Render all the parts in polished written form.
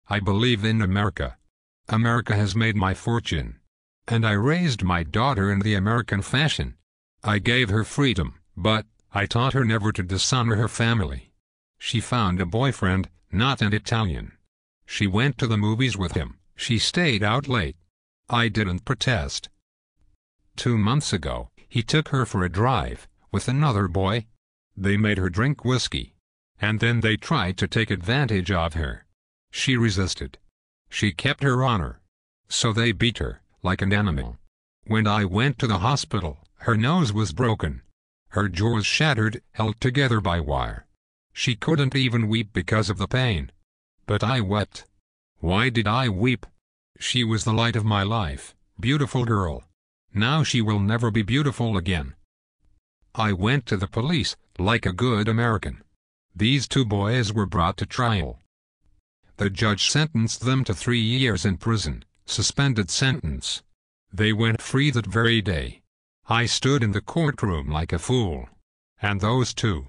I believe in America. America has made my fortune. And I raised my daughter in the American fashion. I gave her freedom, but I taught her never to dishonor her family. She found a boyfriend, not an Italian. She went to the movies with him. She stayed out late. I didn't protest. 2 months ago, he took her for a drive with another boy. They made her drink whiskey. And then they tried to take advantage of her. She resisted. She kept her honor. So they beat her like an animal. When I went to the hospital, her nose was broken. Her jaw was shattered, held together by wire. She couldn't even weep because of the pain. But I wept. Why did I weep? She was the light of my life, beautiful girl. Now she will never be beautiful again. I went to the police, like a good American. These 2 boys were brought to trial. The judge sentenced them to 3 years in prison, suspended sentence. They went free that very day. I stood in the courtroom like a fool. And those 2.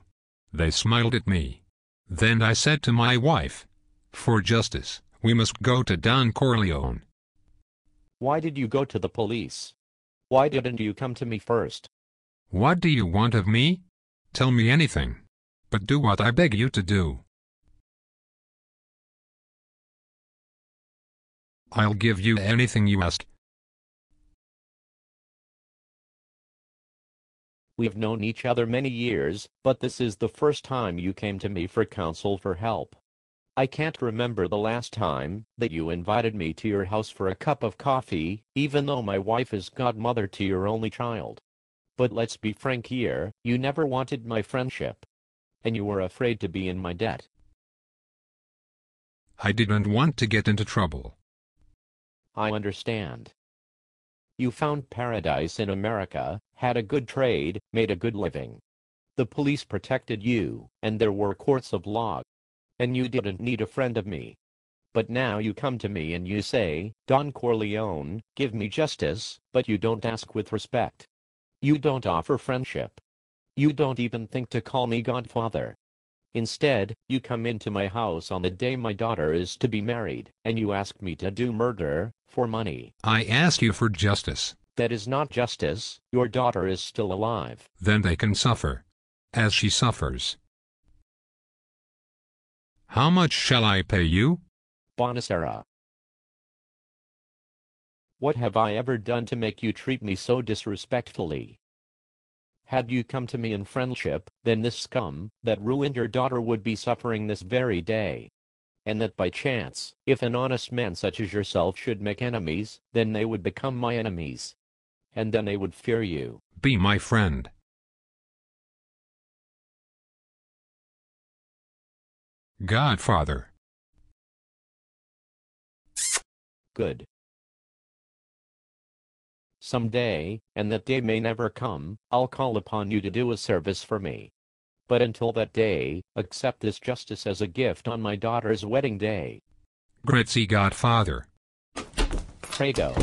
They smiled at me. Then I said to my wife, "For justice, we must go to Don Corleone." Why did you go to the police? Why didn't you come to me first? What do you want of me? Tell me anything. But do what I beg you to do. I'll give you anything you ask. We have known each other many years, but this is the first time you came to me for counsel for help. I can't remember the last time that you invited me to your house for a cup of coffee, even though my wife is godmother to your only child. But let's be frank here, you never wanted my friendship. And you were afraid to be in my debt. I didn't want to get into trouble. I understand. You found paradise in America, had a good trade, made a good living. The police protected you, and there were courts of law. And you didn't need a friend of me. But now you come to me and you say, "Don Corleone, give me justice," but you don't ask with respect. You don't offer friendship. You don't even think to call me Godfather. Instead, you come into my house on the day my daughter is to be married, and you ask me to do murder for money. I ask you for justice. That is not justice. Your daughter is still alive. Then they can suffer. As she suffers. How much shall I pay you? Bonasera. What have I ever done to make you treat me so disrespectfully? Had you come to me in friendship, then this scum that ruined your daughter would be suffering this very day. And that by chance, if an honest man such as yourself should make enemies, then they would become my enemies. And then they would fear you. Be my friend. Godfather. Good. Someday, and that day may never come, I'll call upon you to do a service for me. But until that day, accept this justice as a gift on my daughter's wedding day. Grazie, Godfather. Prego.